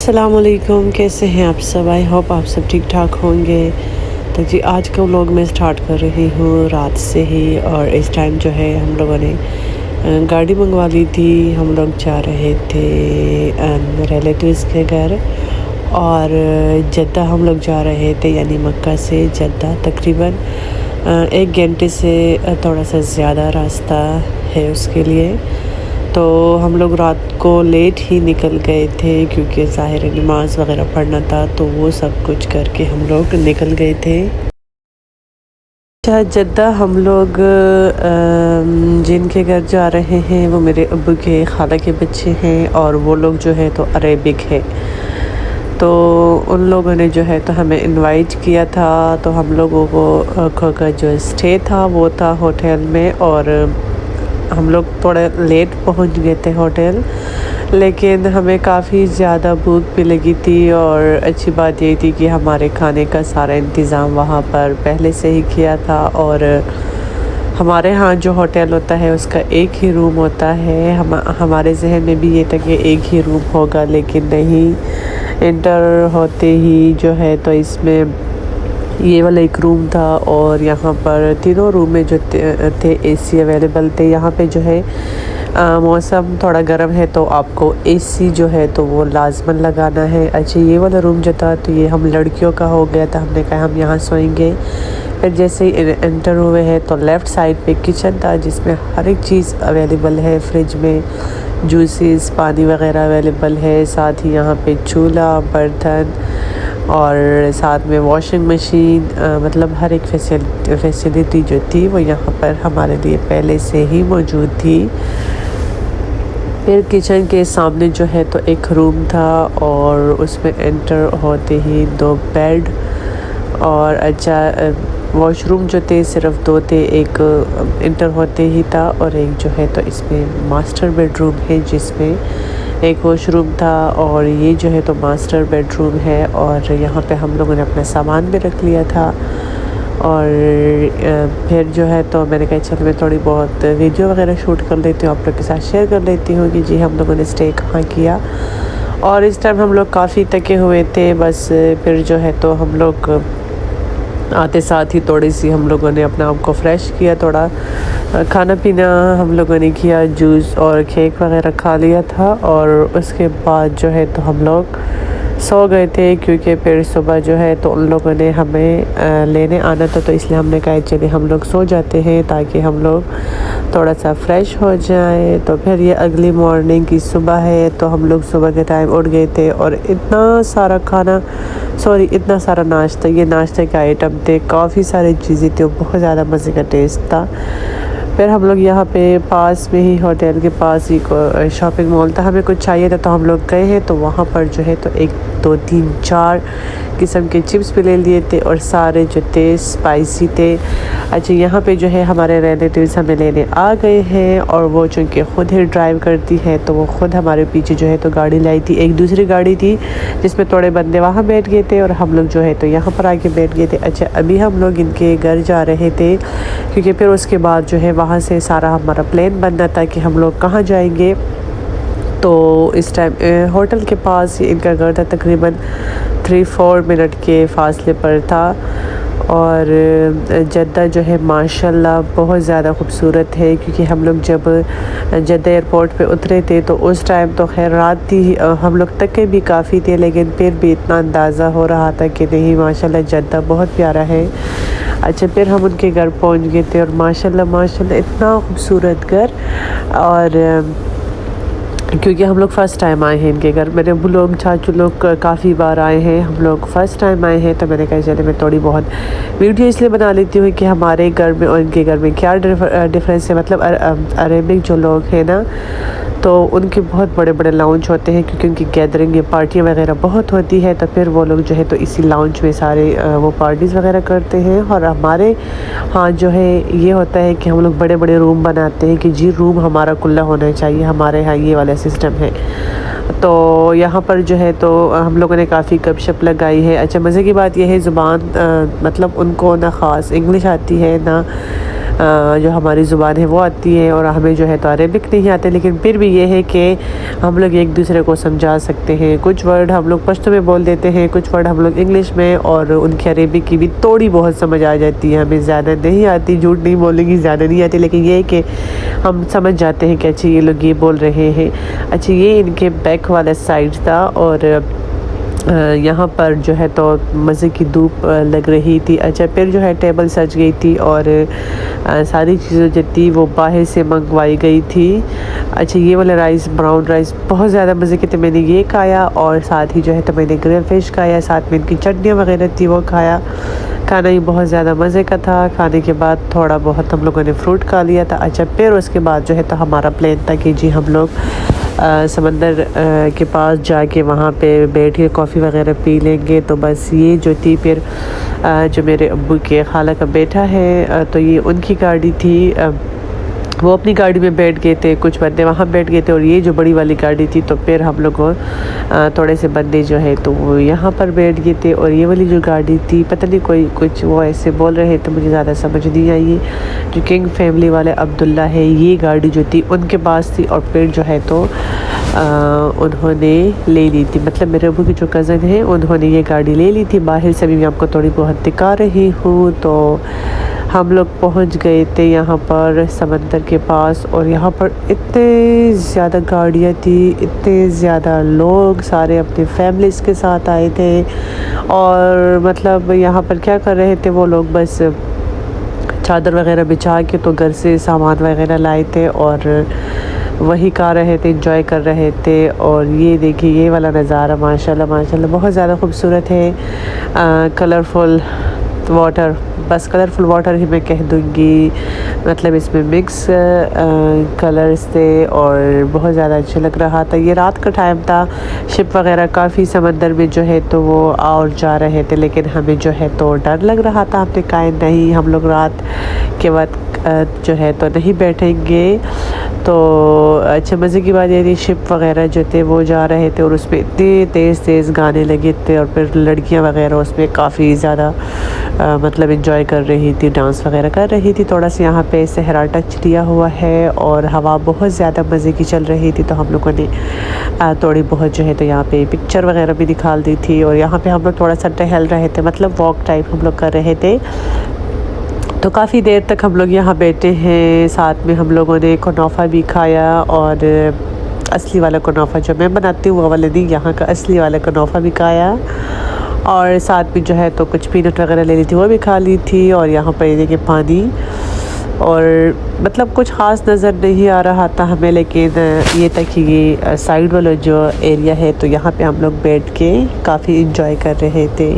अस्सलामुअलैकुम, कैसे हैं आप सब। आई होप आप सब ठीक ठाक होंगे। तो जी आज का व्लॉग मैं स्टार्ट कर रही हूँ रात से ही। और इस टाइम जो है हम लोगों ने गाड़ी मंगवा ली थी। हम लोग जा रहे थे रिलेटिव्स के घर और जद्दा हम लोग जा रहे थे, यानी मक्का से जद्दा तकरीबन 1 घंटे से थोड़ा सा ज़्यादा रास्ता है उसके लिए। तो हम लोग रात को लेट ही निकल गए थे क्योंकि ज़ाहिर नमाज वगैरह पढ़ना था, तो वो सब कुछ करके हम लोग निकल गए थे। अच्छा, जद्दा हम लोग जिनके घर जा रहे हैं वो मेरे अब्बू के खाला के बच्चे हैं और वो लोग जो है तो अरेबिक है। तो उन लोगों ने जो है तो हमें इनवाइट किया था। तो हम लोगों को का जो स्टे था वो था होटल में, और हम लोग थोड़ा लेट पहुंच गए थे होटल, लेकिन हमें काफ़ी ज़्यादा भूख भी लगी थी। और अच्छी बात ये थी कि हमारे खाने का सारा इंतज़ाम वहाँ पर पहले से ही किया था। और हमारे यहाँ जो होटल होता है उसका एक ही रूम होता है। हमारे जहन में भी ये था कि एक ही रूम होगा, लेकिन नहीं, इंटर होते ही जो है तो इसमें ये वाला एक रूम था। और यहाँ पर तीनों रूम में जो थे एसी अवेलेबल थे। यहाँ पे जो है मौसम थोड़ा गर्म है तो आपको एसी जो है तो वो लाजमन लगाना है। अच्छा, ये वाला रूम जो था तो ये हम लड़कियों का हो गया था। हमने कहा हम यहाँ सोएंगे। फिर जैसे ही एंटर हुए हैं तो लेफ़्ट साइड पे किचन था जिसमें हर एक चीज़ अवेलेबल है। फ्रिज में जूसेस, पानी वगैरह अवेलेबल है। साथ ही यहाँ पे चूल्हा, बर्तन और साथ में वॉशिंग मशीन, मतलब हर एक फैसिलिटी जो थी वो यहाँ पर हमारे लिए पहले से ही मौजूद थी। फिर किचन के सामने जो है तो एक रूम था और उसमें एंटर होते ही 2 बेड और अच्छा वॉशरूम जो थे सिर्फ 2 थे। एक इंटर होते ही था और एक जो है तो इसमें मास्टर बेडरूम है जिसमें एक वॉशरूम था। और ये जो है तो मास्टर बेडरूम है और यहाँ पे हम लोगों ने अपना सामान भी रख लिया था। और फिर जो है तो मैंने कहा चलो मैं थोड़ी बहुत वीडियो वगैरह शूट कर लेती हूँ, आप लोग के साथ शेयर कर लेती हूँ कि जी हम लोगों ने स्टे कहाँ किया। और इस टाइम हम लोग काफ़ी थके हुए थे। बस फिर जो है तो हम लोग आते साथ ही थोड़ी सी हम लोगों ने अपना आप को फ्रेश किया, थोड़ा खाना पीना हम लोगों ने किया, जूस और केक वगैरह खा लिया था। और उसके बाद जो है तो हम लोग सो गए थे क्योंकि फिर सुबह जो है तो उन लोगों ने हमें लेने आना था। तो इसलिए हमने कहा चलिए हम लोग सो जाते हैं ताकि हम लोग थोड़ा सा फ्रेश हो जाए। तो फिर ये अगली मॉर्निंग की सुबह है तो हम लोग सुबह के टाइम उठ गए थे और इतना सारा नाश्ता, ये नाश्ते के आइटम थे, काफ़ी सारी चीज़ें थी, बहुत ज़्यादा मज़े का टेस्ट था। फिर हम लोग यहाँ पे पास में ही होटल के पास ही शॉपिंग मॉल था, हमें कुछ चाहिए था तो हम लोग गए हैं। तो वहाँ पर जो है तो 1 2 3 4 किस्म के चिप्स भी ले लिए थे और सारे जो थे स्पाइसी थे। अच्छा, यहाँ पे जो है हमारे रिलेटिव्स हमें लेने आ गए हैं और वो चूँकि ख़ुद ही ड्राइव करती है तो वो ख़ुद हमारे पीछे जो है तो गाड़ी लाई थी। एक दूसरी गाड़ी थी जिसमें थोड़े बंदे वहाँ बैठ गए थे और हम लोग जो है तो यहाँ पर आके बैठ गए थे। अच्छा, अभी हम लोग इनके घर जा रहे थे क्योंकि फिर उसके बाद जो है वहाँ से सारा हमारा प्लान बनना था कि हम लोग कहाँ जाएंगे। तो इस टाइम होटल के पास ही इनका घर था, तकरीबन 3-4 मिनट के फासले पर था। और जद्दा जो है माशाल्लाह बहुत ज़्यादा खूबसूरत है क्योंकि हम लोग जब जद्दा एयरपोर्ट पे उतरे थे तो उस टाइम तो खैर रात थी, हम लोग थके भी काफ़ी थे, लेकिन फिर भी इतना अंदाज़ा हो रहा था कि नहीं माशाल्लाह जद्दा बहुत प्यारा है। अच्छा, फिर हम उनके घर पहुंच गए थे और माशाल्लाह इतना खूबसूरत घर। और क्योंकि हम लोग फ़र्स्ट टाइम आए हैं इनके घर, मेरे अब्बू लोग चाचू लोग काफ़ी बार आए हैं, हम लोग फ़र्स्ट टाइम आए हैं। तो मैंने कहा चले मैं थोड़ी बहुत वीडियो इसलिए बना लेती हूँ कि हमारे घर में और इनके घर में क्या डिफरेंस है। मतलब अरेबिक जो लोग हैं ना तो उनके बहुत बड़े बड़े लाउंज होते हैं क्योंकि उनकी गैदरिंग या पार्टियाँ वगैरह बहुत होती है। तो फिर वो लोग जो है तो इसी लाउंज में सारे वो पार्टीज़ वगैरह करते हैं। और हमारे यहाँ जो है ये होता है कि हम लोग बड़े बड़े रूम बनाते हैं कि जी रूम हमारा खुला होना चाहिए, हमारे यहाँ ये वाला सिस्टम है। तो यहाँ पर जो है तो हम लोगों ने काफ़ी गपशप लगाई है। अच्छा, मज़े की बात यह है ज़ुबान मतलब उनको ना ख़ास इंग्लिश आती है ना जो हमारी ज़ुबान है वो आती है और हमें जो है तो अरेबिक नहीं आते, लेकिन फिर भी ये है कि हम लोग एक दूसरे को समझा सकते हैं। कुछ वर्ड हम लोग पश्तो में बोल देते हैं, कुछ वर्ड हम लोग इंग्लिश में, और उनकी अरेबिक की भी थोड़ी बहुत समझ आ जाती है। हमें ज़्यादा नहीं आती, झूठ नहीं बोलेंगी, ज़्यादा नहीं आती, लेकिन ये है कि हम समझ जाते हैं कि अच्छा ये लोग ये बोल रहे हैं। अच्छा, ये इनके बैक वाला साइड था और यहाँ पर जो है तो मज़े की धूप लग रही थी। अच्छा, फिर जो है टेबल सज गई थी और सारी चीज़ें जो थी वो बाहर से मंगवाई गई थी। अच्छा, ये वाला राइस, ब्राउन राइस बहुत ज़्यादा मज़े के थे। मैंने ये खाया और साथ ही जो है तो मैंने ग्रिल फिश खाया, साथ में इनकी चटनियाँ वगैरह थी वो खाया। खाना ही बहुत ज़्यादा मज़े का था। खाने के बाद थोड़ा बहुत हम लोगों ने फ्रूट खा लिया था। अच्छा, फिर उसके बाद जो है तो हमारा प्लान था कि जी हम लोग समंदर के पास जाके वहाँ पे बैठ के कॉफ़ी वगैरह पी लेंगे। तो बस ये जो थी फिर जो मेरे अब्बू के खाला का बेटा है, तो ये उनकी गाड़ी थी। वो अपनी गाड़ी में बैठ गए थे, कुछ बंदे वहाँ बैठ गए थे और ये जो बड़ी वाली गाड़ी थी तो फिर हम लोग थोड़े से बंदे जो है तो वो यहाँ पर बैठ गए थे। और ये वाली जो गाड़ी थी पता नहीं कोई कुछ वो ऐसे बोल रहे थे, मुझे ज़्यादा समझ नहीं आई। जो किंग फैमिली वाले अब्दुल्ला है, ये गाड़ी जो थी उनके पास थी और फिर जो है तो उन्होंने ले ली थी। मतलब मेरे अब्बू की जो कज़न है उन्होंने ये गाड़ी ले ली थी। बाहर से भी मैं आपको थोड़ी बहुत दिखा रही हूँ। तो हम लोग पहुँच गए थे यहाँ पर समंदर के पास और यहाँ पर इतने ज़्यादा गाड़ियाँ थी, इतने ज़्यादा लोग सारे अपने फैमिलीज़ के साथ आए थे। और मतलब यहाँ पर क्या कर रहे थे वो लोग, बस चादर वगैरह बिछा के तो घर से सामान वगैरह लाए थे और वही खा रहे थे, एंजॉय कर रहे थे। और ये देखिए ये वाला नज़ारा माशाल्लाह माशाल्लाह बहुत ज़्यादा खूबसूरत है। कलरफुल वाटर, बस कलरफुल वाटर ही मैं कह दूँगी। मतलब इसमें मिक्स कलर्स थे और बहुत ज़्यादा अच्छा लग रहा था। ये रात का टाइम था, शिप वगैरह काफ़ी समंदर में जो है तो वो आ और जा रहे थे, लेकिन हमें जो है तो डर लग रहा था। हमने कहा नहीं, हम लोग रात के वक्त जो है तो नहीं बैठेंगे। तो अच्छा, मज़े की बात ये थी शिप वगैरह जो थे वो जा रहे थे और उसमें इतने तेज़ तेज़ गाने लगे थे और फिर लड़कियां वगैरह उसमें काफ़ी ज़्यादा मतलब एंजॉय कर रही थी, डांस वगैरह कर रही थी। थोड़ा सा यहाँ पे सहरा टच दिया हुआ है और हवा बहुत ज़्यादा मज़े की चल रही थी। तो हम लोगों ने थोड़ी बहुत जो है तो यहाँ पे पिक्चर वगैरह भी निकाल दी थी। और यहाँ पे हम लोग थोड़ा सा टहल रहे थे, मतलब वॉक टाइप हम लोग कर रहे थे। तो काफ़ी देर तक हम लोग यहाँ बैठे हैं। साथ में हम लोगों ने कुनाफा भी खाया और असली वाला कुनाफा जो मैं बनाती हूँ वो वाला नहीं, यहाँ का असली वाला कुनाफा भी खाया। और साथ में जो है तो कुछ पीनट वगैरह ले ली थी वो भी खा ली थी। और यहाँ पर देखिए पानी, और मतलब कुछ ख़ास नज़र नहीं आ रहा था हमें, लेकिन ये था कि ये साइड वाला जो एरिया है तो यहाँ पे हम लोग बैठ के काफ़ी इंजॉय कर रहे थे।